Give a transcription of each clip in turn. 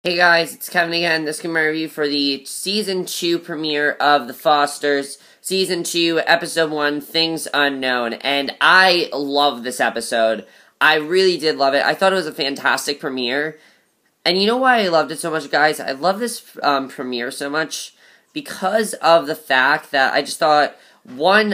Hey guys, it's Kevin again. This is my review for the Season 2 premiere of The Fosters. Season 2, Episode 1, Things Unknown. And I love this episode. I really did love it. I thought it was a fantastic premiere. And you know why I loved it so much, guys? I love this premiere so much because of the fact that I just thought, one,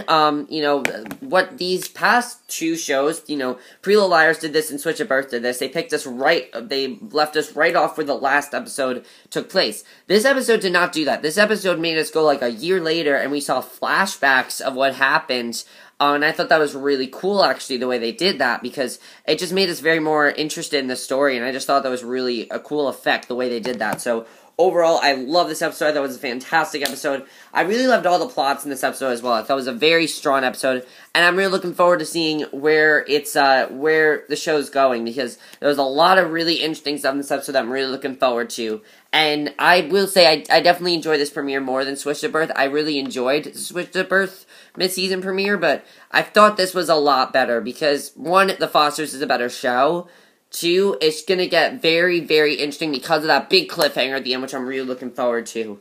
what these past two shows, Pretty Little Liars did this and Switch of Birth did this. They left us right off where the last episode took place. This episode did not do that. This episode made us go like a year later and we saw flashbacks of what happened. And I thought that was really cool, actually, the way they did that, because it just made us very more interested in the story, and I just thought that was really a cool effect, the way they did that. So, overall, I love this episode. I thought it was a fantastic episode. I really loved all the plots in this episode as well. I thought it was a very strong episode, and I'm really looking forward to seeing where the show's going, because there was a lot of really interesting stuff in this episode that I'm really looking forward to. And I will say, I definitely enjoyed this premiere more than Switch to Birth. I really enjoyed Switch to Birth mid-season premiere, but I thought this was a lot better, because, one, The Fosters is a better show. Two, it's gonna get very, very interesting because of that big cliffhanger at the end, which I'm really looking forward to.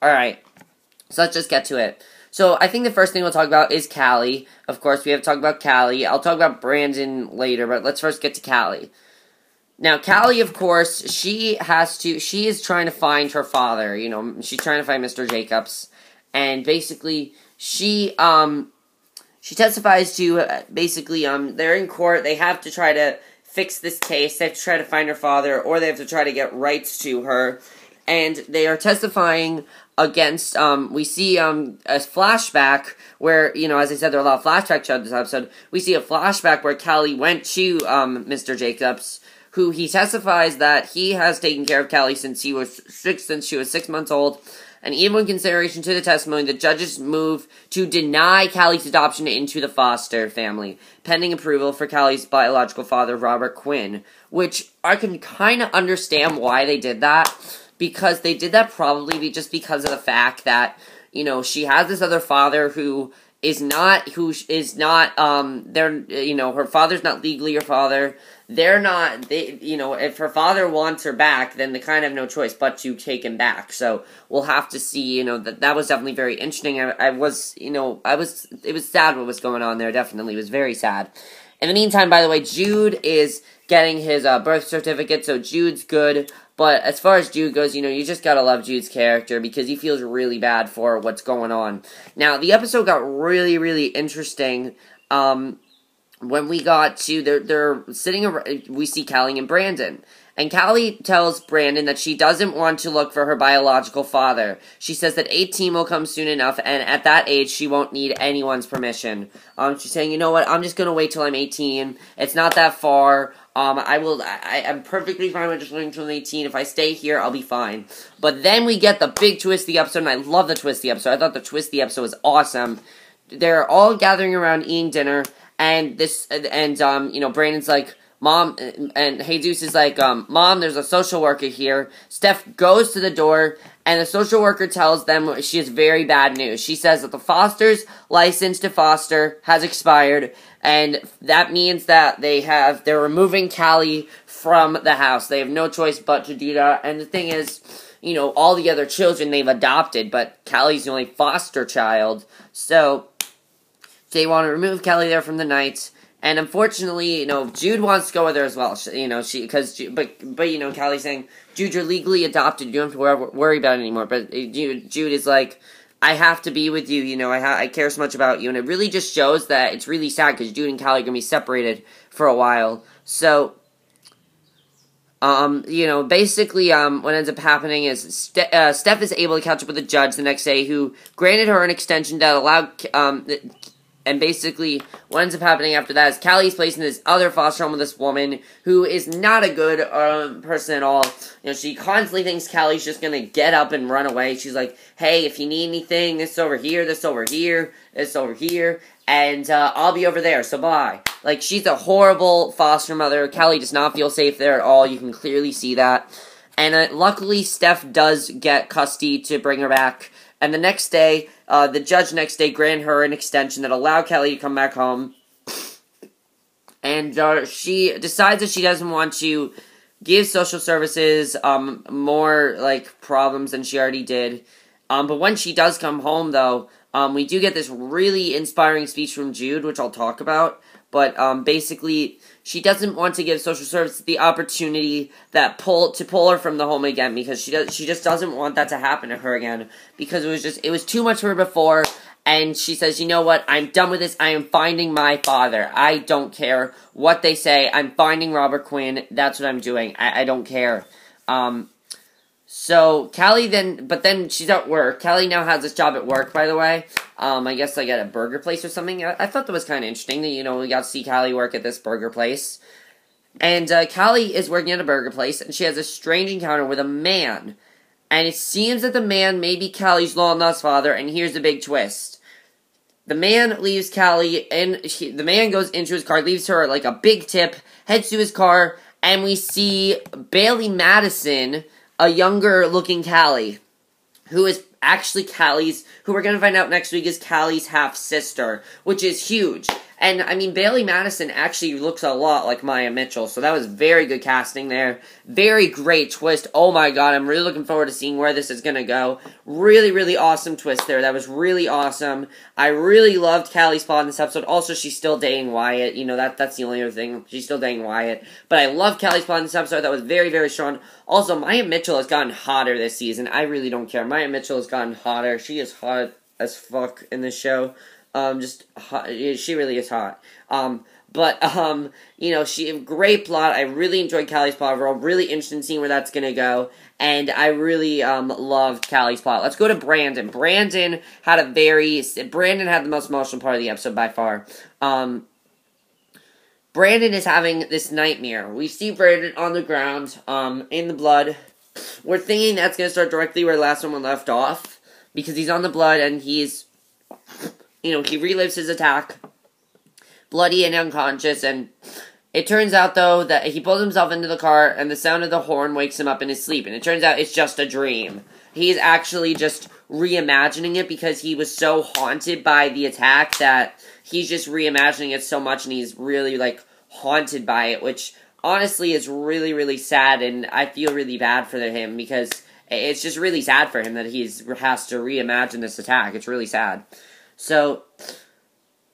Alright, so let's just get to it. So, I think the first thing we'll talk about is Callie. Of course, we have to talk about Callie. I'll talk about Brandon later, but let's first get to Callie. Now, Callie, of course, she is trying to find her father, she's trying to find Mr. Jacobs, and basically, she testifies to, they're in court, they have to try to fix this case, they have to try to find her father, or they have to try to get rights to her, and they are testifying against, we see, a flashback where, as I said, there are a lot of flashbacks throughout this episode. We see a flashback where Callie went to, Mr. Jacobs, who he testifies that he has taken care of Callie since she was 6 months old. And even in consideration to the testimony, the judges move to deny Callie's adoption into the Foster family, pending approval for Callie's biological father, Robert Quinn, which I can kind of understand why they did that, because they did that probably just because of the fact that, she has this other father her father's not legally her father. If her father wants her back, then they kind of have no choice but to take him back. So we'll have to see, that was definitely very interesting. It was sad what was going on there, definitely. It was very sad. In the meantime, by the way, Jude is getting his birth certificate, so Jude's good. But as far as Jude goes, you just gotta love Jude's character, because he feels really bad for what's going on. Now, the episode got really, really interesting, when we got to, they're sitting around, we see Callie and Brandon. And Callie tells Brandon that she doesn't want to look for her biological father. She says that 18 will come soon enough, and at that age, she won't need anyone's permission. She's saying, you know what, I'm just gonna wait till I'm 18. It's not that far. I'm perfectly fine with just waiting until I'm 18. If I stay here, I'll be fine. But then we get the big twist of the episode, and I love the twist of the episode. I thought the twist of the episode was awesome. They're all gathering around eating dinner, and Brandon's like, Mom, and Jesus is like, Mom, there's a social worker here. Steph goes to the door, and the social worker tells them she has very bad news. She says that the Foster's license to foster has expired, and that means that they're removing Callie from the house. They have no choice but to do that, and the thing is, all the other children they've adopted, but Callie's the only foster child, so they want to remove Callie there from the night. And unfortunately, Jude wants to go with her as well. Callie's saying, Jude, you're legally adopted. You don't have to worry about it anymore. But Jude is like, I have to be with you. I care so much about you. And it really just shows that it's really sad, because Jude and Callie are going to be separated for a while. So, basically, what ends up happening is Steph is able to catch up with the judge the next day, who granted her an extension that allowed, and basically, what ends up happening after that is Callie's placed in this other foster home with this woman who is not a good person at all. She constantly thinks Callie's just gonna get up and run away. She's like, hey, if you need anything, this over here, this over here, this over here, and I'll be over there, so bye. Like, she's a horrible foster mother. Callie does not feel safe there at all. You can clearly see that. And luckily, Steph does get custody to bring her back. And the next day, the judge granted her an extension that allowed Callie to come back home. And she decides that she doesn't want to gives social services more like problems than she already did. But when she does come home, though, we do get this really inspiring speech from Jude, which I'll talk about. But basically, she doesn't want to give social services the opportunity to pull her from the home again, because she just doesn't want that to happen to her again, because it was too much for her before. And she says, you know what, I'm done with this, I am finding my father. I don't care what they say, I'm finding Robert Quinn, that's what I'm doing, I don't care. So, Callie then she's at work. Callie now has this job at work, by the way. I guess like at a burger place or something. I thought that was kind of interesting that, we got to see Callie work at this burger place. And Callie is working at a burger place, and she has a strange encounter with a man. And it seems that the man may be Callie's long-lost father, and here's the big twist. The man leaves Callie, and the man goes into his car, leaves her like a big tip, heads to his car, and we see Bailey Madison, a younger-looking Callie, who is actually who we're going to find out next week is Callie's half-sister, which is huge. And, I mean, Bailey Madison actually looks a lot like Maya Mitchell, so that was very good casting there. Very great twist. Oh my god, I'm really looking forward to seeing where this is going to go. Really, really awesome twist there. That was really awesome. I really loved Callie's plot in this episode. Also, she's still dating Wyatt. That's the only other thing. She's still dating Wyatt. But I love Callie's plot in this episode. That was very, very strong. Also, Maya Mitchell has gotten hotter this season. I really don't care. Maya Mitchell has gotten hotter. She is hot as fuck in this show. Just hot. She really is hot. She great plot. I really enjoyed Callie's plot overall. Really interested in seeing where that's gonna go. And I really loved Callie's plot. Let's go to Brandon. Brandon had the most emotional part of the episode by far. Brandon is having this nightmare. We see Brandon on the ground, in the blood. We're thinking that's gonna start directly where the last one left off, because he's on the blood and he's, he relives his attack, bloody and unconscious, and it turns out, though, that he pulls himself into the car, and the sound of the horn wakes him up in his sleep, and it turns out it's just a dream. He's actually just reimagining it, because he was so haunted by the attack that he's just reimagining it so much, and he's really, haunted by it, which, honestly, is really, really sad, and I feel really bad for him, because it's just really sad for him that he has to reimagine this attack. It's really sad. So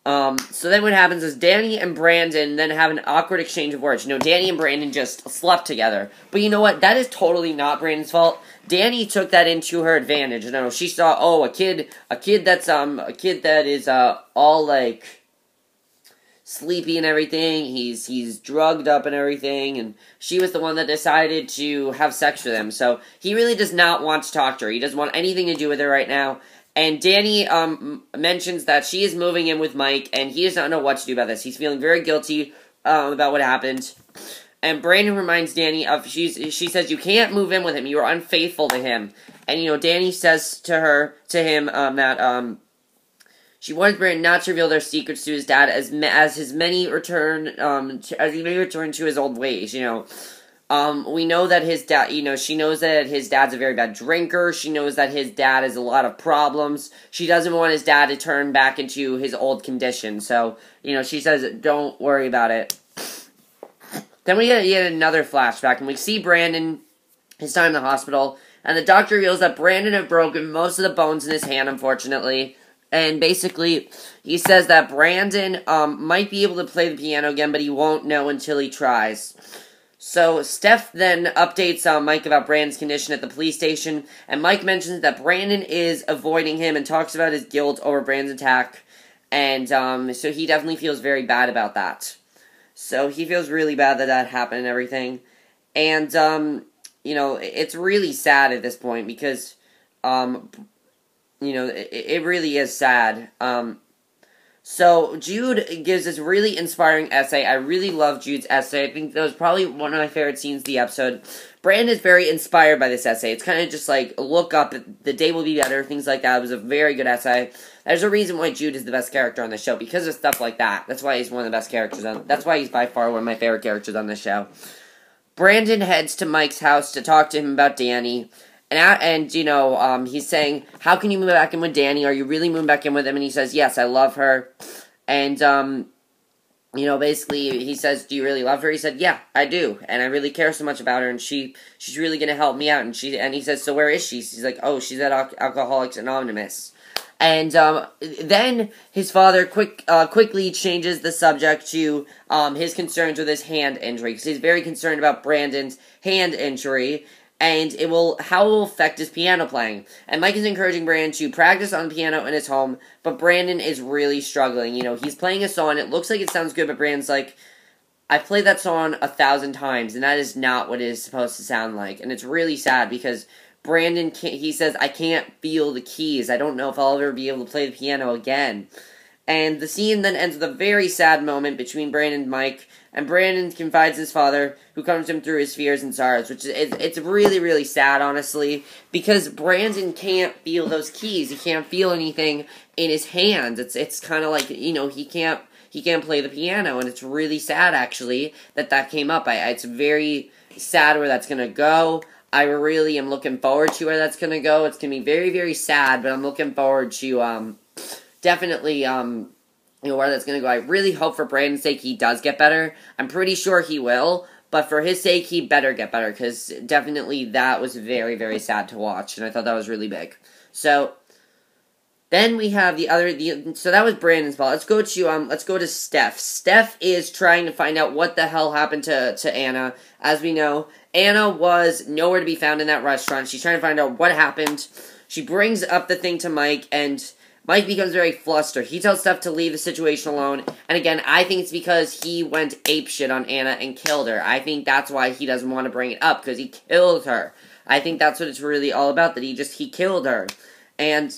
then what happens is Danny and Brandon then have an awkward exchange of words. Danny and Brandon just slept together. But you know what? That is totally not Brandon's fault. Danny took that into her advantage. She saw, a kid that is, all, sleepy and everything. He's drugged up and everything, and she was the one that decided to have sex with him. So he really does not want to talk to her. He doesn't want anything to do with her right now. And Danny mentions that she is moving in with Mike, and he does not know what to do about this. He's feeling very guilty about what happened. And Brandon reminds Danny she says, you can't move in with him. You are unfaithful to him. And, Danny says to him that she wants Brandon not to reveal their secrets to his dad as he may return to his old ways, We know that his dad, she knows that his dad's a very bad drinker. She knows that his dad has a lot of problems. She doesn't want his dad to turn back into his old condition. So, she says, don't worry about it. Then we get yet another flashback, and we see Brandon, his time in the hospital, and the doctor reveals that Brandon had broken most of the bones in his hand, unfortunately. And basically, he says that Brandon might be able to play the piano again, but he won't know until he tries. So, Steph then updates Mike about Brandon's condition at the police station, and Mike mentions that Brandon is avoiding him and talks about his guilt over Brandon's attack, and so he definitely feels very bad about that. So, he feels really bad that happened and everything, and, it's really sad at this point, because, it really is sad. So, Jude gives this really inspiring essay. I really love Jude's essay. I think that was probably one of my favorite scenes of the episode. Brandon is very inspired by this essay. It's kind of just look up, the day will be better, things like that. It was a very good essay. There's a reason why Jude is the best character on the show, because of stuff like that. That's why he's one of the best characters that's why he's by far one of my favorite characters on the show. Brandon heads to Mike's house to talk to him about Danny. And he's saying, how can you move back in with Danny? Are you really moving back in with him? And he says, yes, I love her. And, basically he says, "Do you really love her?" He said, "Yeah, I do, and I really care so much about her, and she's really gonna help me out." And he says, "So where is she?" He's like, "Oh, she's at Alcoholics Anonymous." And then his father quickly changes the subject to his concerns with his hand injury, because he's very concerned about Brandon's hand injury, and how it will affect his piano playing. And Mike is encouraging Brandon to practice on the piano in his home, but Brandon is really struggling. He's playing a song, it looks like it sounds good, but Brandon's like, "I've played that song 1,000 times, and that is not what it is supposed to sound like." And it's really sad, because Brandon he says, "I can't feel the keys. I don't know if I'll ever be able to play the piano again." And the scene then ends with a very sad moment between Brandon and Mike, and Brandon confides in his father, who comes to him through his fears and sorrows, which it's really, really sad, honestly, because Brandon can't feel those keys. He can't feel anything in his hands. It's kind of like, he can't play the piano, and it's really sad, actually, that came up. It's very sad where that's going to go. I really am looking forward to where that's going to go. It's going to be very, very sad, but I'm looking forward to, definitely, where that's going to go. I really hope for Brandon's sake he does get better. I'm pretty sure he will, but for his sake, he better get better, because definitely that was very, very sad to watch, and I thought that was really big. So, then we have so that was Brandon's fault. Let's go to Steph. Steph is trying to find out what the hell happened to Anna. As we know, Anna was nowhere to be found in that restaurant. She's trying to find out what happened. She brings up the thing to Mike, and Mike becomes very flustered. He tells Steph to leave the situation alone, and again, I think it's because he went apeshit on Anna and killed her. I think that's why he doesn't want to bring it up, because he killed her. I think that's what it's really all about, that he killed her. And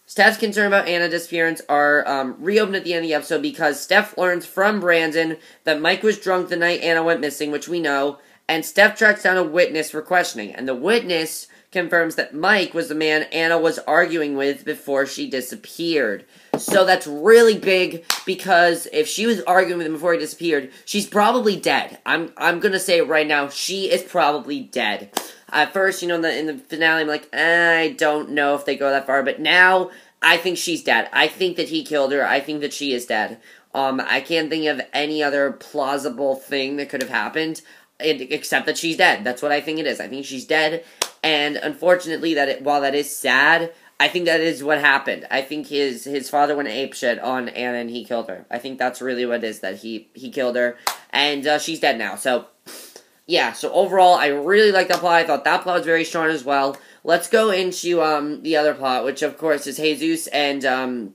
Steph's concern about Anna's disappearance are reopened at the end of the episode, because Steph learns from Brandon that Mike was drunk the night Anna went missing, which we know, and Steph tracks down a witness for questioning, and the witness confirms that Mike was the man Anna was arguing with before she disappeared. So that's really big, because if she was arguing with him before he disappeared, she's probably dead. I'm gonna say it right now, she is probably dead. At first, in the finale, I'm like, I don't know if they go that far, but now, I think she's dead. I think that he killed her. I think that she is dead. I can't think of any other plausible thing that could have happened, except that she's dead. That's what I think it is. I think she's dead, and unfortunately, while that is sad, I think that is what happened. I think his father went apeshit on Anna, and he killed her. I think that's really what it is, that he killed her, and she's dead now, so yeah, so overall, I really liked that plot. I thought that plot was very strong as well. Let's go into the other plot, which of course is Jesus and Emma.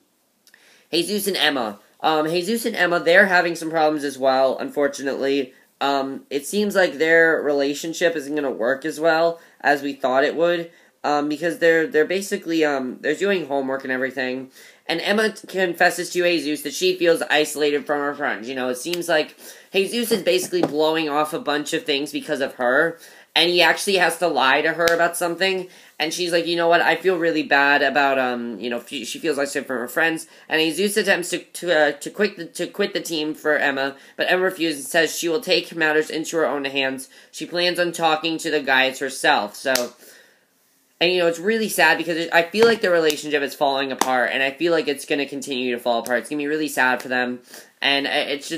Jesus and Emma, they're having some problems as well, unfortunately. It seems like their relationship isn't going to work as well as we thought it would, because they're basically, they're doing homework and everything, and Emma confesses to Jesus that she feels isolated from her friends. It seems like Jesus is basically blowing off a bunch of things because of her, and he actually has to lie to her about something, and she's like, "You know what, I feel really bad about, she feels isolated from her friends," and Jesus attempts to quit the team for Emma, but Emma refuses and says she will take matters into her own hands. She plans on talking to the guys herself, so. And, it's really sad, because I feel like their relationship is falling apart, and I feel like it's going to continue to fall apart. It's going to be really sad for them, and I think it's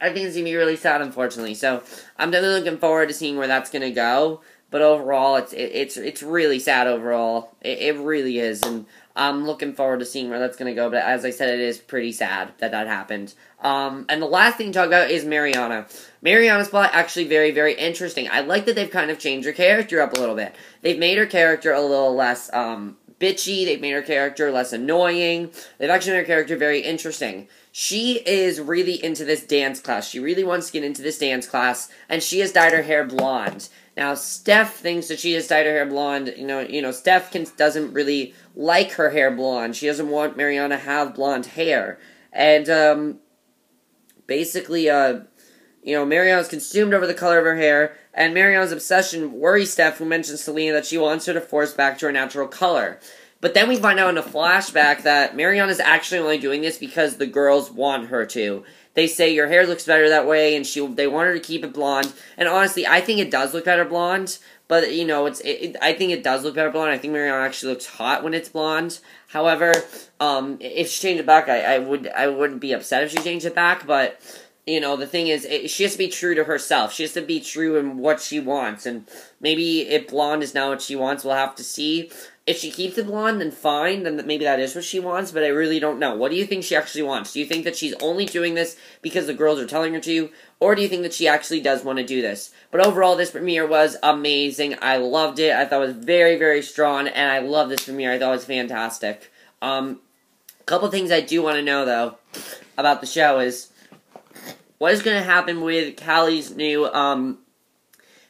going to be really sad, unfortunately. So, I'm definitely looking forward to seeing where that's going to go, but overall, it's really sad overall. It really is, and I'm looking forward to seeing where that's going to go, but as I said, it is pretty sad that happened. And the last thing to talk about is Mariana. Mariana's plot actually very, very interesting. I like that they've kind of changed her character up a little bit. They've made her character a little less, bitchy. They've made her character less annoying. They've actually made her character very interesting. She is really into this dance class. She really wants to get into this dance class, and she has dyed her hair blonde. Now, Steph thinks that she has dyed her hair blonde. Steph doesn't really like her hair blonde. She doesn't want Mariana to have blonde hair. And, basically, Mariana's consumed over the color of her hair, and Mariana's obsession worries Steph, who mentions to Lena that she wants her to force back to her natural color. But then we find out in a flashback that Mariana's actually only doing this because the girls want her to. They say, your hair looks better that way, and they want her to keep it blonde. And honestly, I think it does look better blonde, but, I think it does look better blonde. I think Mariana actually looks hot when it's blonde. However, if she changed it back, I wouldn't be upset if she changed it back, but the thing is, she has to be true to herself. She has to be true in what she wants. And maybe if blonde is not what she wants, we'll have to see. If she keeps it blonde, then fine. Then maybe that is what she wants, but I really don't know. What do you think she actually wants? Do you think that she's only doing this because the girls are telling her to? Or do you think that she actually does want to do this? But overall, this premiere was amazing. I loved it. I thought it was very, very strong. And I love this premiere. I thought it was fantastic. A couple things I do want to know, though, about the show is, what is going to happen with Callie's new,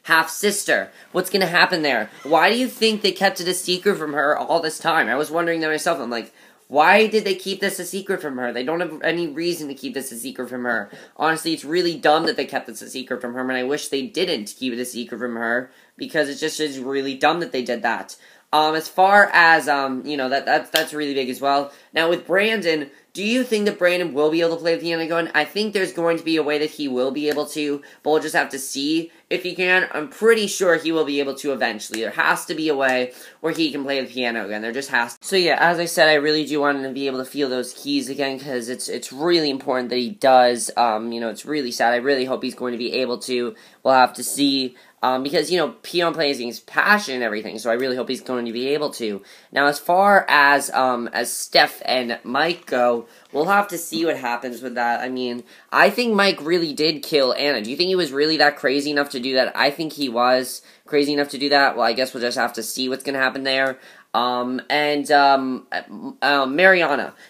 half-sister? What's going to happen there? Why do you think they kept it a secret from her all this time? I was wondering that myself. I'm like, why did they keep this a secret from her? They don't have any reason to keep this a secret from her. Honestly, it's really dumb that they kept this a secret from her, and I wish they didn't keep it a secret from her, because it just is really dumb that they did that. As far as, that's really big as well. Now, with Brandon, do you think that Brandon will be able to play the piano again? I think there's going to be a way that he will be able to, but we'll just have to see if he can. I'm pretty sure he will be able to eventually. There has to be a way where he can play the piano again. There just has to. So yeah, as I said, I really do want him to be able to feel those keys again, because it's really important that he does. It's really sad. I really hope he's going to be able to. We'll have to see. Because, piano playing is passion and everything, so I really hope he's going to be able to. Now, as far as Steph and Mike go, we'll have to see what happens with that. I mean, I think Mike really did kill Anna. Do you think he was really that crazy enough to do that? I think he was crazy enough to do that. Well, I guess we'll just have to see what's going to happen there. Mariana.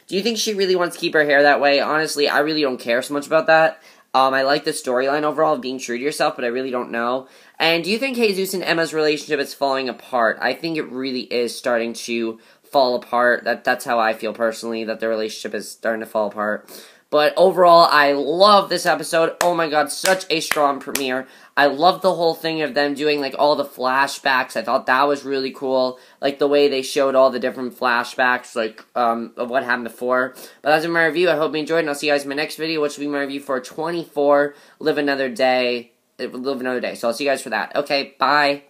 Do you think she really wants to keep her hair that way? Honestly, I really don't care so much about that. I like the storyline overall of being true to yourself, but I really don't know. And do you think Jesus and Emma's relationship is falling apart? I think it really is starting to fall apart. That's how I feel personally, that the relationship is starting to fall apart. But overall, I love this episode. Oh my god, such a strong premiere. I love the whole thing of them doing, all the flashbacks. I thought that was really cool. The way they showed all the different flashbacks, of what happened before. But that's my review. I hope you enjoyed, and I'll see you guys in my next video, which will be my review for 24, Live Another Day. So I'll see you guys for that. Okay, bye.